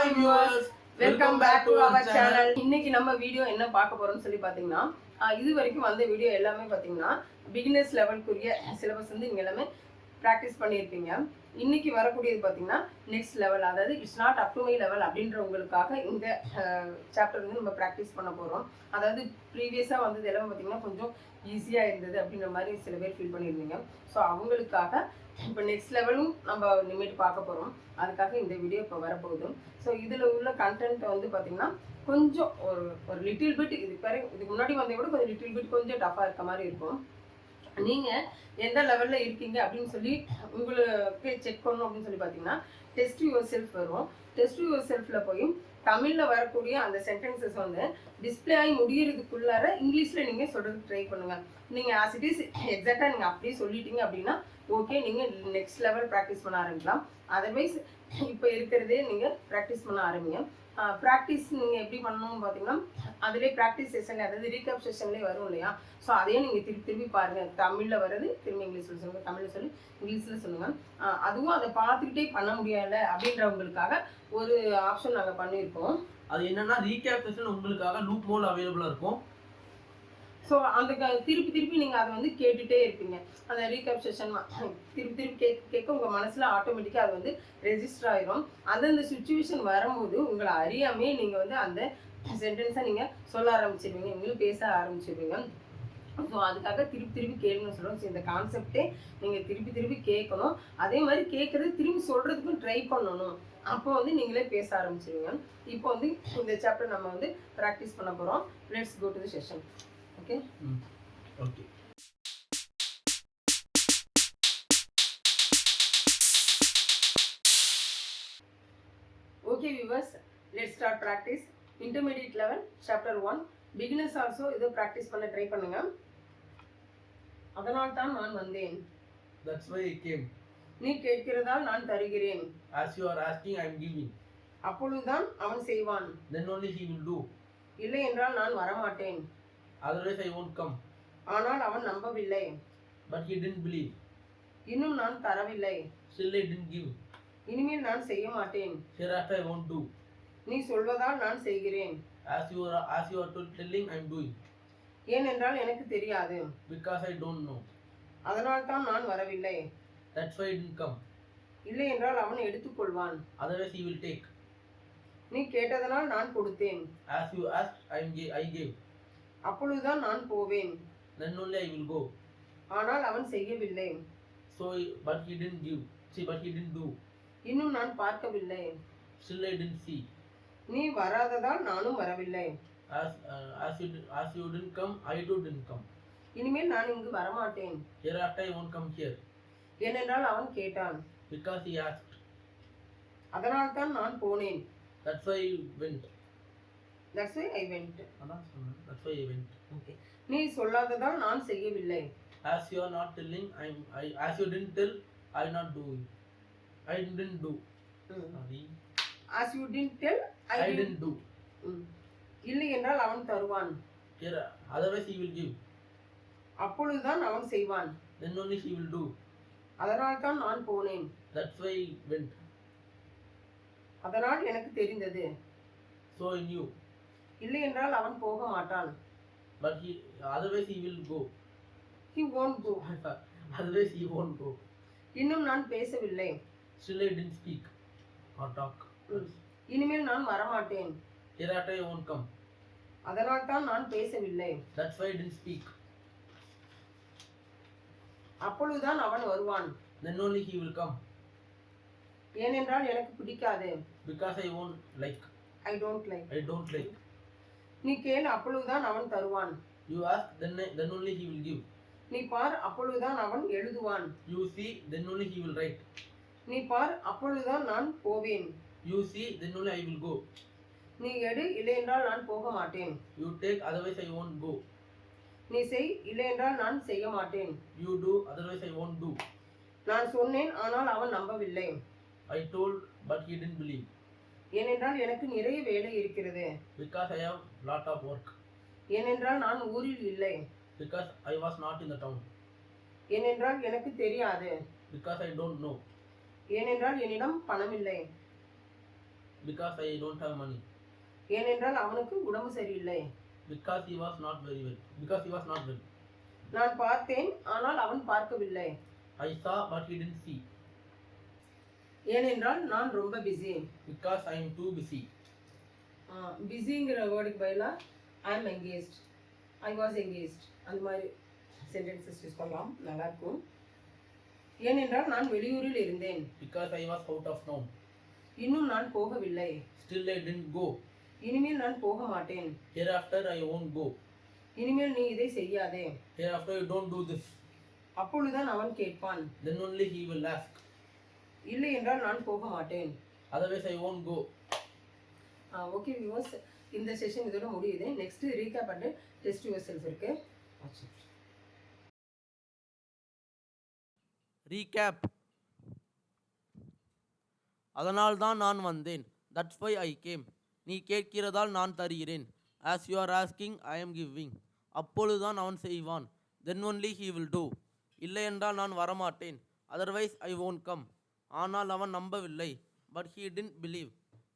Hi viewers, welcome back to our channel. இன்னைக்கு நம்ம video என்ன பார்க்க போறோம்னு சொல்லி பாத்தீங்கன்னா, இது வரைக்கும் வந்த வீடியோ எல்லாமே பாத்தீங்கன்னா பிகினர்ஸ் லெவலுக்குரிய சிலபஸ் வந்து நீங்க எல்லாமே ப்ராக்டிஸ் பண்ணியிருப்பீங்க. இன்னைக்கு வரக்கூடியது பாத்தீங்கன்னா நெக்ஸ்ட் லெவல், அதாவது it's not up to my level அப்படின்றவங்களுக்காக இந்த சாப்டர் வந்து நம்ம ப்ராக்டிஸ் பண்ண போறோம். அதாவது ப்ரீவியஸா வந்தது எல்லாமே பாத்தீங்கன்னா கொஞ்சம் ஈஸியா இருந்தது அப்படின்ற மாதிரி சில பேர் ஃபீல் பண்ணியிருந்தீங்க. ஸோ அவங்களுக்காக இப்போ நெக்ஸ்ட் லெவலும் நம்ம இனிமேட்டு பார்க்க போகிறோம். அதுக்காக இந்த வீடியோ இப்போ வரப்போகுது. ஸோ இதில் உள்ள கண்டென்ட் வந்து பார்த்திங்கன்னா கொஞ்சம் ஒரு லிட்டில் பிட் இதுக்கு முன்னாடி வந்ததை விட கொஞ்சம் லிட்டில் பிட் கொஞ்சம் டஃப்பாக இருக்க மாதிரி இருக்கும். நீங்கள் எந்த லெவலில் இருக்கீங்க அப்படின்னு சொல்லி உங்களுக்கு செக் பண்ணணும் அப்படின்னு சொல்லி பார்த்தீங்கன்னா டெஸ்ட் யுவர் செல்ஃப் வரும். டெஸ்ட் யுவர் செல்ஃபில் போய் தமிழில் வரக்கூடிய அந்த சென்டென்சஸ் வந்து டிஸ்பிளே ஆகி முடியறதுக்குள்ளார இங்கிலீஷில் நீங்கள் சொல்கிறதுக்கு ட்ரை பண்ணுங்கள். நீங்கள் ஆஸ் இட் இஸ் எக்ஸாக்டாக நீங்கள் அப்படியே சொல்லிட்டீங்க அப்படின்னா ஓகே, நீங்கள் நெக்ஸ்ட் லெவல் ப்ராக்டிஸ் பண்ண ஆரம்பிக்கலாம். அதர்வைஸ் இப்போ இருக்கிறதே நீங்கள் ப்ராக்டிஸ் பண்ண ஆரம்பிங்க. ப்ராக்டிஸ் நீங்கள் எப்படி பண்ணணும்னு பார்த்தீங்கன்னா அதிலே ப்ராக்டிஸ் செஷன்லேயே, அதாவது ரீகப் செஷன்லேயே வரும் இல்லையா? ஸோ அதையும் நீங்கள் திருப்பி பாருங்கள். தமிழில் வர்றது திரும்பி இங்கிலீஷில் சொல்லுங்கள், தமிழில் சொல்லி இங்கிலீஷில் சொல்லுங்கள். அதுவும் அதை பார்த்துக்கிட்டே பண்ண முடியலை அப்படின்றவங்களுக்காக ஒரு ஆப்ஷன் நாங்கள் பண்ணியிருக்கோம். அது என்னன்னா ரீகேப் செஷன் உங்களுக்காக லூப் மோட் அவைலபிளாக இருக்கும். ஸோ அந்த திருப்பி நீங்கள் அதை வந்து கேட்டுகிட்டே இருப்பீங்க. அந்த ரீகேப் செஷன் திருப்பி கேட்க உங்கள் மனசில் ஆட்டோமேட்டிக்காக அது வந்து ரெஜிஸ்டர் ஆகிரும். அந்தந்த சுச்சுவேஷன் வரும்போது உங்களை அறியாமே நீங்கள் வந்து அந்த சென்டென்ஸை நீங்கள் சொல்ல ஆரம்பிச்சிருவீங்க, நீங்களும் பேச ஆரம்பிச்சிருவீங்க. ஸோ அதுக்காக திருப்பி கேளுங்கன்னு சொல்லுவோம். ஸோ இந்த கான்செப்டே நீங்கள் திருப்பி கேட்கணும். அதே மாதிரி கேட்குறது திரும்பி சொல்கிறதுக்கும் ட்ரை பண்ணணும். அப்போ வந்து நீங்களே பேச ஆரம்பிச்சிருவீங்க. இப்போ வந்து இந்த சாப்டர் நம்ம வந்து ப்ராக்டிஸ் பண்ண போகிறோம். Let's go to the session. Okay? Okay. Okay viewers, let's start practice. Intermediate level, chapter 1. Beginners also இதை practice பண்ண ட்ரை பண்ணுங்க. அதனால் தான் நான் வந்தேன். That's why I came. நீ கேட்கிறதால் நான் தருகிறேன். As you are asking, I am giving. அப்பொழுதுதான் அவன் செய்வான். Then only he will do. இல்லை என்றால் நான் வரமாட்டேன். Otherwise I won't come. ஆனால் அவன் நம்பவில்லை. But he didn't believe. இன்னும் நான் தரவில்லை. Still I didn't give. இனிமேல் நான் செய்ய மாட்டேன். Hereafter I won't do. நீ சொல்வதால் நான் செய்கிறேன். As you are telling, I am doing. ஏனென்றால் எனக்கு தெரியாது. Because I don't know. அதனால் தான் நான் வரவில்லை. That's why I didn't come. இல்லை என்றால் அவன் எடுத்துக்கொள்வான். Otherwise he will take. நீ கேட்டதனால் நான் கொடுத்தேன். As you asked, I gave. அப்பொழுதுதான் நான் போவேன். Then only I will go. ஆனால் அவன் செய்யவில்லை. So but he didn't give. But he didn't do. இன்னும் நான் பார்க்கவில்லை. Still I didn't see. நீ வராததால் நானும் வரவில்லை. As you didn't come, I too didn't come. இனிமேல் நான் இங்கு வரமாட்டேன். Hereafter I won't come here. ஏனென்றால் அவன் கேட்டான். Because he asked. அதனால் தான் நான் போனேன். That's why I went. That's why I went. That's why I went. Okay. நீ சொல்லாததால் நான் செய்யவில்லை. As you are not telling, as you didn't tell, I not doing. I didn't do. Sorry. As you didn't tell, I didn't do. இல்லை என்றால் அவன் தருவான். Here, otherwise he will give. அப்பொழுதுதான் அவன் செய்வான். Then only he will do. அதனால் தான் நான் போனேன். That's why I went. அதனால் எனக்கு தெரிந்தது. So I knew. இல்லை என்றால் அவன் போக மாட்டான். But otherwise he will go. He won't go. Otherwise he won't go. இன்னும் நான் பேசவில்லை. Still I didn't speak or talk. இனிமேல் நான் வரமாட்டேன். Hereafter I won't come. அதனால் தான் நான் பேசவில்லை. That's why I didn't speak. அப்பொழுதுதான் அவன் வருவான். Then only he will come. ஏனென்றால் எனக்கு பிடிக்காது. Because I won't like. I don't like. I don't like. நீ கேள், அப்பொழுதுதான் அவன் தருவான். You ask, then only he will give. நீ பார், அப்பொழுதுதான் அவன் எழுதுவான். You see, then only he will write. நீ பார், அப்பொழுதுதான் நான் போவேன். You see, then only I will go. நீ எடு, இல்லை என்றால் நான் போக மாட்டேன். You take, otherwise I won't go. நீ செய், இல்லை என்றால் நான் செய்ய மாட்டேன். You do, otherwise I won't do. நான் சொன்னேன், ஆனால் அவன் நம்பவில்லை. I told, but he didn't believe. ஏனென்றால் எனக்கு நிறைய வேலை இருக்கிறது. Because I have lot of work. ஏனென்றால் நான் ஊரில் இல்லை. Because I was not in the town. ஏனென்றால் எனக்கு தெரியாது. Because I don't know. ஏனென்றால் என்னிடம் பணம் இல்லை. because I don't have money. ஏனென்றால் அவனுக்கு உடம்பு சரியில்லை. Because he was not very well. Because he was not well. நான் பார்த்தேன் ஆனால் அவன் பார்க்கவில்லை. I saw but he didn't see. ஏனென்றால் நான் ரொம்ப busy. Because I am too busy. பிஸிங்கிற வேர்டுக்கு பதிலா I am engaged, I was engaged அந்த மாதிரி சென்டென்சஸ் யூஸ் பண்ணலாம், நல்லா இருக்கும். ஏனென்றால் நான் வெளியூரில் இருந்தேன். Because I was out of town. இன்னும் நான் போகவில்லை. Still I didn't go. இனிமேல் நான் போக மாட்டேன். Hereafter I won't go. இனிமேல் நீ இதை செய்யாதே. Hereafter you don't do this. அப்பொழுதுதான் அவன் கேட்பான். Then only he will ask. இல்லை என்றால் நான் போக மாட்டேன். Otherwise I won't go. Okay viewers, இந்த செஷன் இதோட முடியுது. Next recap and test yourself இருக்கு. ரீகேப். அதனால்தான் நான் வந்தேன். That's why I came. நீ கேட்கிறதால் நான் தருகிறேன். As you are asking I am giving. அப்பொழுதுதான் அவன் செய்வான். Then only he will do. இல்லை என்றால் நான் வரமாட்டேன். Otherwise I won't come. ஆனால் அவன் நம்பவில்லை. But he didn't believe.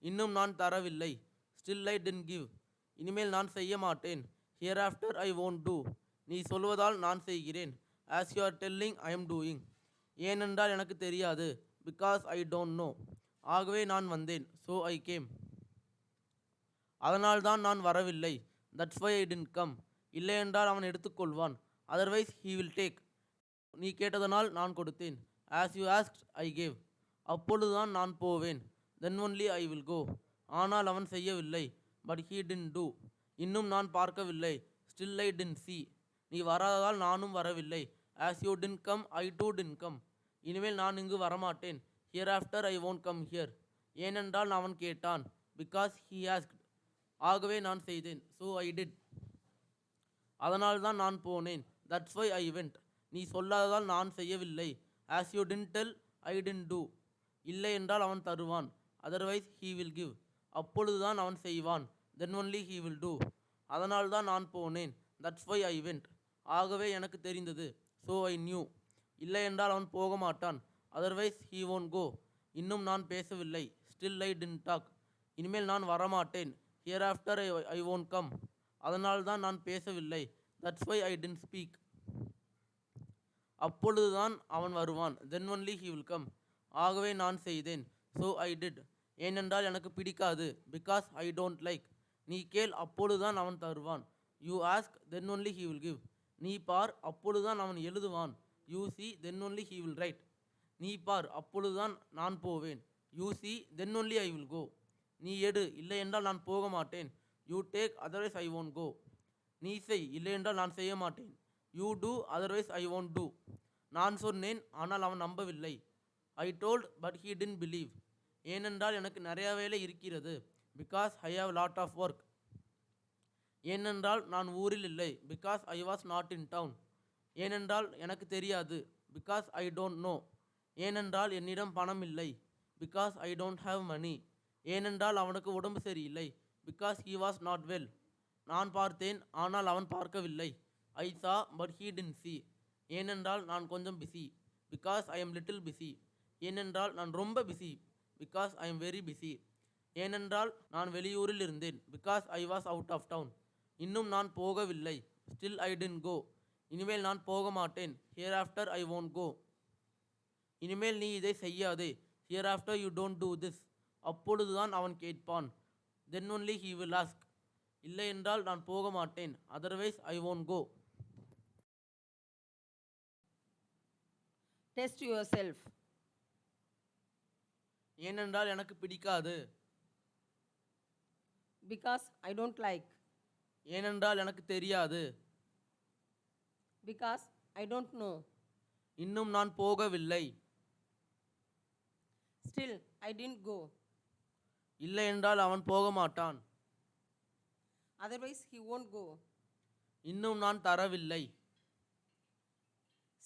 இன்னும் நான் தரவில்லை. Still I didn't give. இனிமேல் நான் செய்ய மாட்டேன். Hereafter I won't do. நீ சொல்வதால் நான் செய்கிறேன். As you are telling I am doing. ஏனென்றால் எனக்கு தெரியாது. Because I don't know. ஆகவே நான் வந்தேன். So I came. அதனால்தான் நான் வரவில்லை. That's why I didn't come. இல்லை என்றால் அவன் எடுத்துக்கொள்வான். Otherwise he will take. நீ கேட்டதனால் நான் கொடுத்தேன். As you asked I gave. அப்பொழுதுதான் நான் போவேன். Then only I will go. ஆனால் அவன் செய்யவில்லை. But he didn't do. இன்னும் நான் பார்க்கவில்லை. Still I didn't see. நீ வராததால் நானும் வரவில்லை. As you didn't come I too didn't come. இனிமேல் நான் இங்கு வரமாட்டேன். Hereafter I won't come here. ஏனென்றால் அவன் கேட்டான். Because he asked. ஆகவே நான் செய்தேன். So I did. அதனால்தான் நான் போனேன். That's why I went. நீ சொல்லாததால் நான் செய்யவில்லை. As you didn't tell I didn't do. இல்லை என்றால் அவன் தருவான். Otherwise he will give. அப்பொழுதுதான் அவன் செய்வான். Then only he will do. அதனால்தான் நான் போனேன். That's why I went. ஆகவே எனக்கு தெரிந்தது. So I knew. இல்லை என்றால் அவன் போக மாட்டான். Otherwise he won't go. இன்னும் நான் பேசவில்லை. Still I didn't talk. இனிமேல் நான் வரமாட்டேன். Hereafter I won't come. அதனால்தான் நான் பேசவில்லை. That's why I didn't speak. அப்பொழுதுதான் அவன் வருவான். Then only he will come. ஆகவே நான் செய்தேன். So I did. ஏனென்றால் எனக்கு பிடிக்காது. Because I don't like. நீ கேள், அப்பொழுதுதான் அவன் தருவான். You ask then only he will give. நீ பார், அப்பொழுதுதான் அவன் எழுதுவான். You see then only he will write. நீ பார், அப்பொழுதுதான் நான் போவேன். You see then only I will go. நீ எடு, இல்லை என்றால் நான் போக மாட்டேன். You take otherwise I won't go. நீ செய், இல்லை என்றால் நான் செய்ய மாட்டேன். You do otherwise I won't do. நான் சொன்னேன், ஆனால் அவன் நம்பவில்லை. I told but he didn't believe. ஏனென்றால் எனக்கு நிறைய வேலை இருக்கிறது. Because I have lot of work. ஏனென்றால் நான் ஊரில் இல்லை. Because I was not in town. ஏனென்றால் எனக்கு தெரியாது. Because I don't know. ஏனென்றால் என்னிடம் பணம் இல்லை. Because I don't have money. ஏனென்றால் அவனுக்கு உடம்பு சரியில்லை. Because he was not well. நான் பார்த்தேன், ஆனால் அவன் பார்க்கவில்லை. ஐ சா பட் ஹீ didn't see. ஏனென்றால் நான் கொஞ்சம் busy. Because I am little busy. ஏனென்றால் நான் ரொம்ப busy. Because I am very busy. ஏனென்றால் நான் வெளியூரில் இருந்தேன். Because I was out of town. இன்னும் நான் போகவில்லை. Still I didn't go. இனிமேல் நான் போக மாட்டேன். Hereafter I won't go. இனிமேல் நீ இதை செய்யாதே. Hereafter you don't do this. அப்பொழுதுதான் அவன் கேட்பான். Then only he will ask. இல்லை என்றால் நான் போக மாட்டேன். Otherwise I won't go. Test yourself. ஏனென்றால் எனக்கு பிடிக்காது. Because I don't like. ஏனென்றால் எனக்கு தெரியாது. Because I don't know. இன்னும் நான் போகவில்லை. Still I didn't go. இல்லை என்றால் அவன் போக மாட்டான். Otherwise he won't go. இன்னும் நான் தரவில்லை.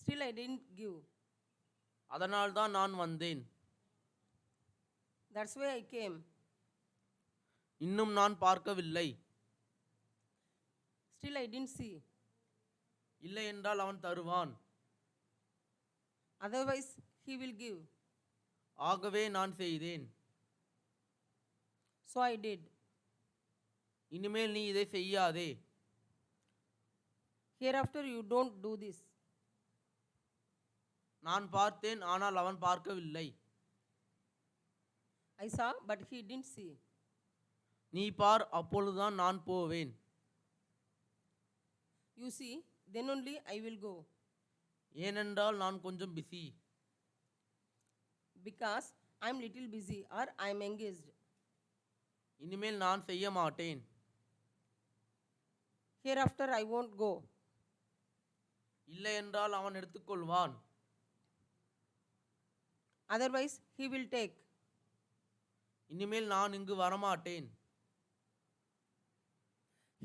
Still I didn't give. அதனால்தான் நான் வந்தேன். That's why I came. இன்னும் நான் பார்க்கவில்லை. Still I didn't see. இல்லை என்றால் அவன் தருவான். Otherwise he will give. ஆகவே நான் செய்தேன். So I did. இனிமேல் நீ இதை செய்யாதே. Hereafter you don't do this. நான் பார்த்தேன், ஆனால் அவன் பார்க்கவில்லை. I saw, but he didn't see. நீ பார், அப்பொழுதுதான் நான் போவேன். You see, then only I will go. ஏனென்றால் நான் கொஞ்சம் busy. Because I'm little busy or I'm engaged. இனிமேல் நான் செய்ய மாட்டேன். Hereafter I won't go. இல்லை என்றால் அவன் எடுத்துக்கொள்வான். Otherwise he will take. இனிமேல் நான் இங்கு வரமாட்டேன்.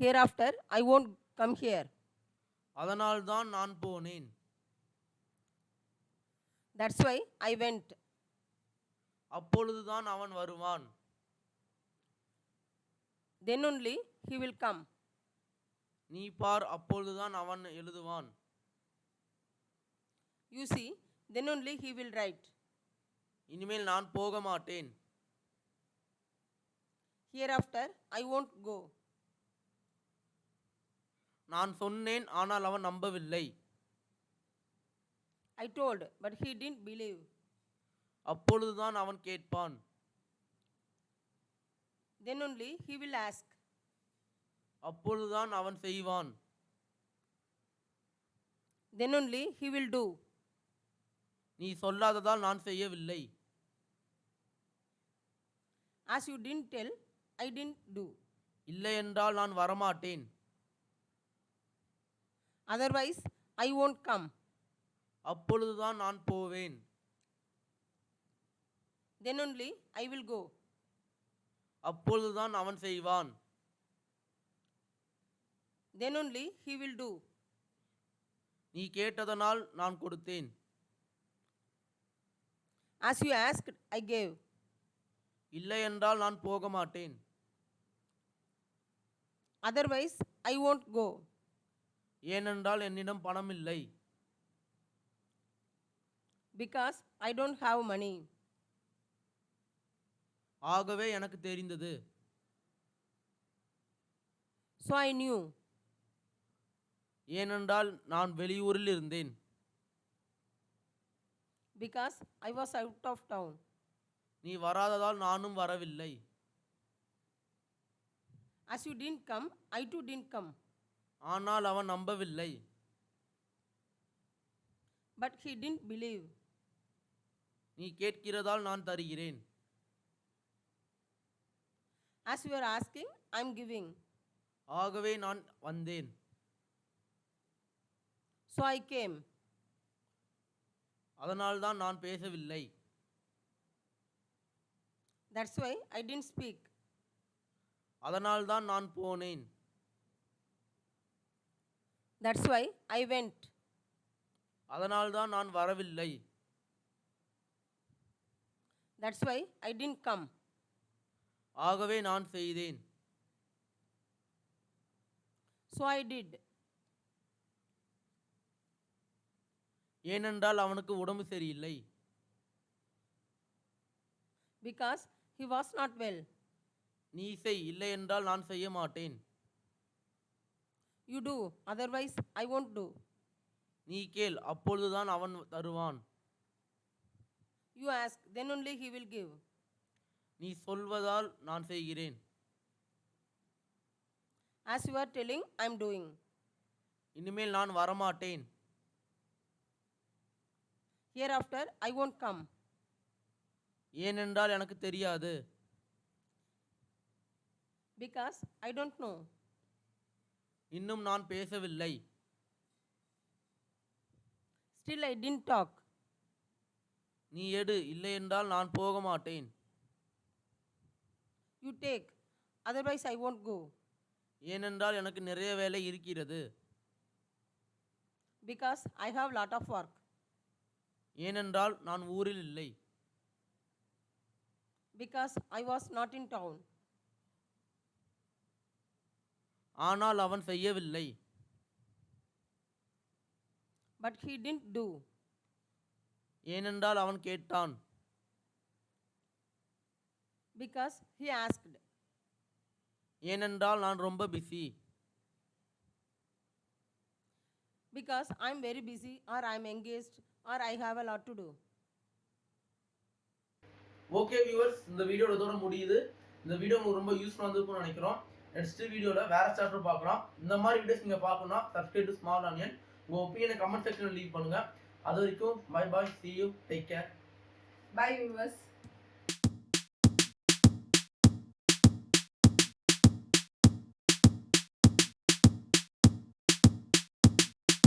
Hereafter I won't come here. அதனால்தான் நான் போனேன். That's why I went. அப்பொழுதுதான் அவன் வருவான். Then only he will come. நீ பார், அப்பொழுதுதான் அவன் எழுதுவான். You see, then only he will write. இனிமேல் நான் போக மாட்டேன். Hereafter I won't go. நான் சொன்னேன், ஆனால் அவன் நம்பவில்லை. I told, but he didn't believe. அப்பொழுதுதான் அவன் கேட்பான். Then only he will ask. அப்பொழுதுதான் அவன் செய்வான். Then only he will do. நீ சொல்லாததால் நான் செய்யவில்லை. As you didn't tell, I didn't do. இல்லை என்றால் நான் வரமாட்டேன். Otherwise I won't come. அப்பொழுதுதான் நான் போவேன். Then only I will go. அப்பொழுதுதான் அவன் செய்வான். Then only he will do. நீ கேட்டதனால் நான் கொடுத்தேன். As you asked, I gave. இல்லை என்றால் நான் போக மாட்டேன். Otherwise I won't go. ஏனென்றால் என்னிடம் பணம் இல்லை. Because I don't have money. ஆகவே எனக்கு தெரிந்தது. So I knew. ஏனென்றால் நான் வெளியூரில் இருந்தேன். Because I was out of town. நீ வராததால் நானும் வரவில்லை. As you didn't come, I too didn't come. ஆனால் அவன் நம்பவில்லை. But he didn't believe. நீ கேட்கிறதால் நான் தருகிறேன். As you are asking, I am giving. ஆகவே நான் வந்தேன். So I came. அதனால்தான் நான் பேசவில்லை. That's why I didn't speak. அதனால்தான் நான் போனேன். That's why I went. அதனால்தான் நான் வரவில்லை. That's why I didn't come. ஆகவே நான் செய்தேன். So I did. ஏனென்றால் அவனுக்கு உடம்பு சரியில்லை. Because he was not well. நீ செய், இல்லை என்றால் நான் செய்ய மாட்டேன். You do, otherwise I won't do. நீ கேள், அப்பொழுதுதான் அவன் தருவான். You ask, then only he will give. நீ சொல்வதால் நான் செய்கிறேன். As you are telling, I am doing. இனிமேல் நான் வரமாட்டேன். Hereafter I won't come. ஏனென்றால் எனக்கு தெரியாது. Because I don't know. இன்னும் நான் பேசவில்லை. Still I didn't talk. நீ எடு, இல்லை என்றால் நான் போக மாட்டேன். You take, otherwise I won't go. ஏனென்றால் எனக்கு நிறைய வேலை இருக்கிறது. Because I have lot of work. ஏனென்றால் நான் ஊரில் இல்லை. Because I was not in town. ஆனால் அவன் செய்யவில்லை. But he didn't do. ஏனென்றால் அவன் கேட்டான். Because he asked. ஏனென்றால் நான் ரொம்ப busy. Because I'm very busy or I'm engaged or I have a lot to do. Okay viewers, இந்த வீடியோட இதோட முடியுது. இந்த வீடியோ உங்களுக்கு ரொம்ப யூஸ்ஃபுல்லாக இருந்திருக்கும்னு நினைக்கிறோம். நெக்ஸ்ட் வீடியோவில் வேறு சாப்டர் பார்க்கலாம். இந்த மாதிரி வீடியோஸ் நீங்கள் பார்க்கணும்னா சப்ஸ்கிரைப் டு ஸ்மால் ஆனியன். உங்கள் ஒப்பீனியனை கமெண்ட் செக்ஷனில் லீவ் பண்ணுங்கள். அது வரைக்கும் bye bye, see you, take care. Bye viewers.